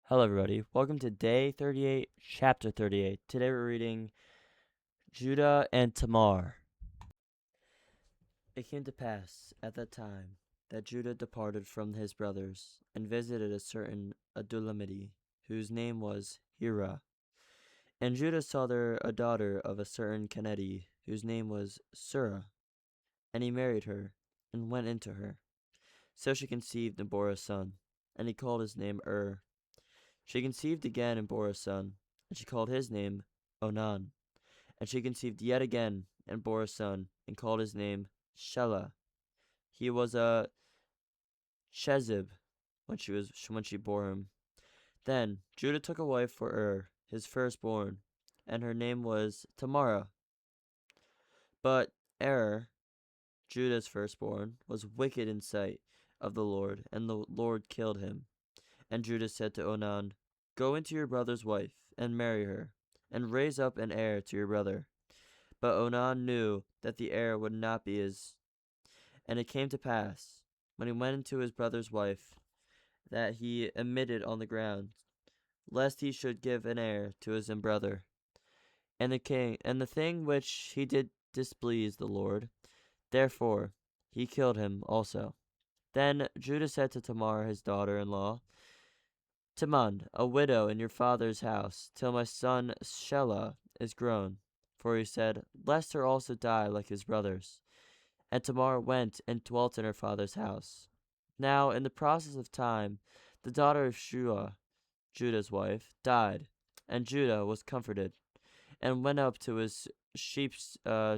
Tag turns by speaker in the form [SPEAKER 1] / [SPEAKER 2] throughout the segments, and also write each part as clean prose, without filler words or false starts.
[SPEAKER 1] Hello, everybody. Welcome to day 38, chapter 38. Today we're reading Judah and Tamar. It came to pass at that time that Judah departed from his brothers and visited a certain Adulamite, whose name was Hira. And Judah saw there a daughter of a certain Keneti, whose name was Zerah. And he married her, and went into her. So she conceived and bore a son, and he called his name She conceived again and bore a son, and she called his name Onan. And she conceived yet again and bore a son, and called his name Shelah. He was a Shezib when she bore him. Then Judah took a wife for his firstborn, and her name was Tamar. But Judah's firstborn, was wicked in sight of the Lord, and the Lord killed him. And Judah said to Onan, Go into your brother's wife, and marry her, and raise up an heir to your brother. But Onan knew that the heir would not be his. And it came to pass, when he went into his brother's wife, that he emitted on the ground, lest he should give an heir to his own brother. And the thing which he did displeased the Lord, therefore he killed him also. Then Judah said to Tamar his daughter-in-law, Timon, a widow in your father's house, till my son Shelah is grown. For he said, Lest her also die like his brothers. And Tamar went and dwelt in her father's house. Now, in the process of time, the daughter of Shua, Judah's wife, died, and Judah was comforted, and went up to his sheep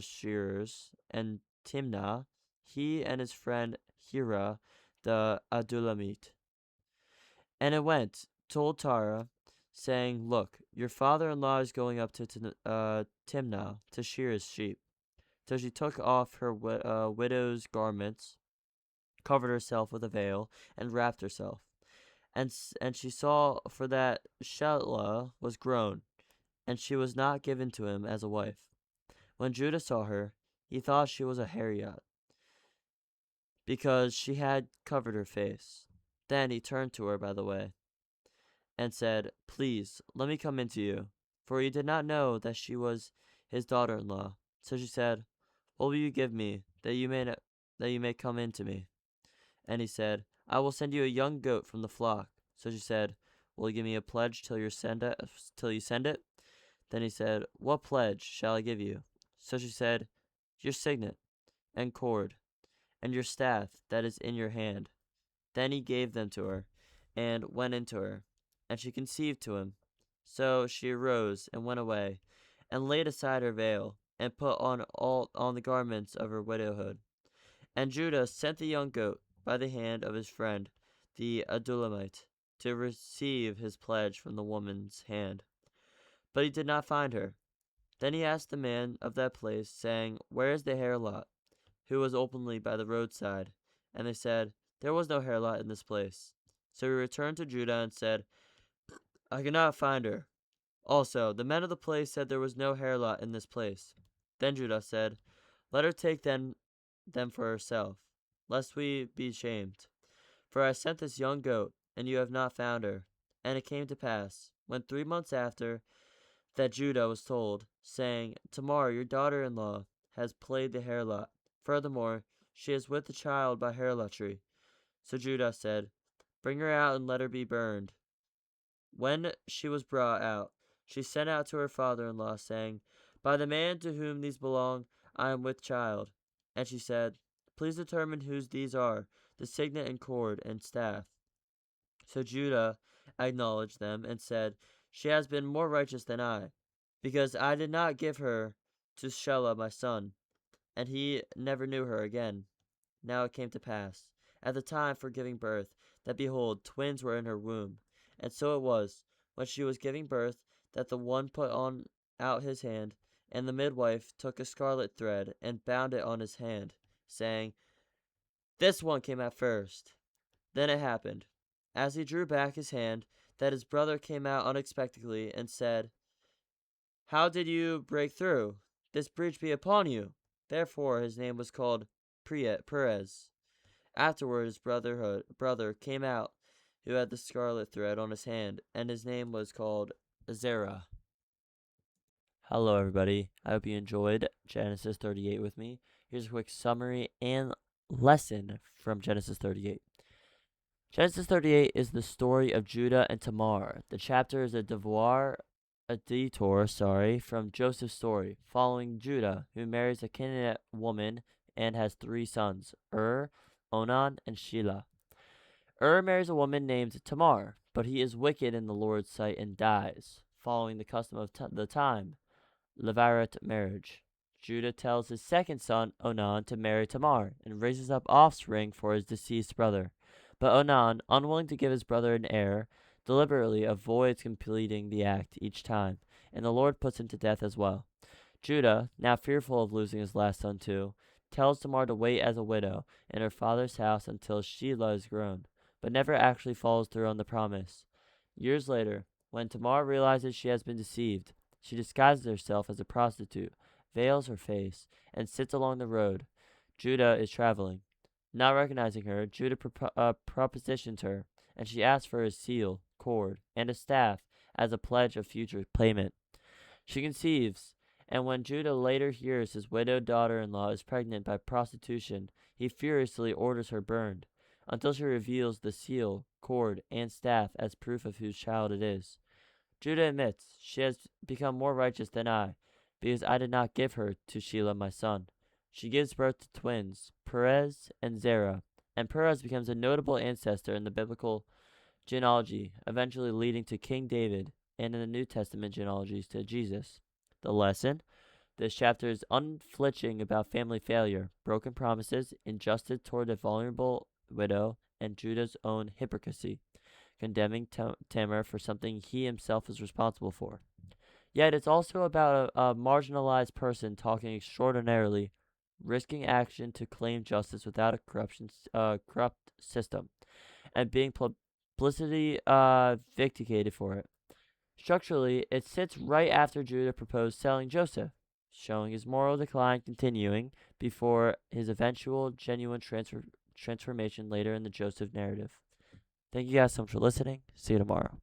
[SPEAKER 1] shearers, and Timnah, he and his friend Hira the Adulamite. And it went, told Tara, saying, Look, your father-in-law is going up to Timnah to shear his sheep. So she took off her widow's garments, covered herself with a veil, and wrapped herself. And she saw, for that Shelah was grown, and she was not given to him as a wife. When Judah saw her, he thought she was a Harriet, because she had covered her face. Then he turned to her by the way, and said, Please, let me come into you. For he did not know that she was his daughter-in-law. So she said, What will you give me, that you may come in to me? And he said, I will send you a young goat from the flock. So she said, Will you give me a pledge till you send it? Then he said, What pledge shall I give you? So she said, Your signet, and cord, and your staff that is in your hand. Then he gave them to her, and went into her, and she conceived to him. So she arose and went away, and laid aside her veil, and put on the garments of her widowhood. And Judah sent the young goat by the hand of his friend, the Adulamite, to receive his pledge from the woman's hand. But he did not find her. Then he asked the man of that place, saying, Where is the harlot, who was openly by the roadside? And they said, There was no harlot in this place. So he returned to Judah and said, I cannot find her. Also, the men of the place said there was no harlot in this place. Then Judah said, Let her take them for herself, lest we be shamed. For I sent this young goat, and you have not found her. And it came to pass, when 3 months after, that Judah was told, saying, Tamar, your daughter-in-law, has played the harlot. Furthermore, she is with the child by harlotry. So Judah said, Bring her out and let her be burned. When she was brought out, she sent out to her father-in-law, saying, By the man to whom these belong, I am with child. And she said, Please determine whose these are, the signet and cord and staff. So Judah acknowledged them and said, She has been more righteous than I, because I did not give her to Shelah my son, and he never knew her again. Now it came to pass, at the time for giving birth, that behold, twins were in her womb. And so it was, when she was giving birth, that the one put out his hand, and the midwife took a scarlet thread and bound it on his hand, saying, This one came out first. Then it happened, as he drew back his hand, that his brother came out unexpectedly and said, How did you break through? This breach be upon you. Therefore his name was called Perez. Afterward his brother came out, who had the scarlet thread on his hand, and his name was called Zerah. Hello, everybody. I hope you enjoyed Genesis 38 with me. Here's a quick summary and lesson from Genesis 38. Genesis 38 is the story of Judah and Tamar. The chapter is a detour from Joseph's story, following Judah, who marries a Canaanite woman and has 3 sons, Er, Onan, and Shelah. Marries a woman named Tamar, but he is wicked in the Lord's sight and dies, following the custom of the time, levirate marriage. Judah tells his second son, Onan, to marry Tamar, and raises up offspring for his deceased brother. But Onan, unwilling to give his brother an heir, deliberately avoids completing the act each time, and the Lord puts him to death as well. Judah, now fearful of losing his last son too, tells Tamar to wait as a widow in her father's house until Shelah is grown, but never actually follows through on the promise. Years later, when Tamar realizes she has been deceived, she disguises herself as a prostitute, veils her face, and sits along the road. Judah is traveling. Not recognizing her, Judah propositions her, and she asks for his seal, cord, and a staff as a pledge of future payment. She conceives, and when Judah later hears his widowed daughter-in-law is pregnant by prostitution, he furiously orders her burned, until she reveals the seal, cord, and staff as proof of whose child it is. Judah admits, she has become more righteous than I, because I did not give her to Shelah my son. She gives birth to twins, Perez and Zerah, and Perez becomes a notable ancestor in the biblical genealogy, eventually leading to King David, and in the New Testament genealogies to Jesus. The lesson: this chapter is unflinching about family failure, broken promises, injustice toward a vulnerable widow, and Judah's own hypocrisy, condemning Tamar for something he himself is responsible for. Yet it's also about a marginalized person talking extraordinarily, risking action to claim justice without a corrupt system, and being publicity vindicated for it. Structurally, it sits right after Judah proposed selling Joseph, showing his moral decline continuing before his eventual genuine transformation later in the Joseph narrative. Thank you guys so much for listening. See you tomorrow.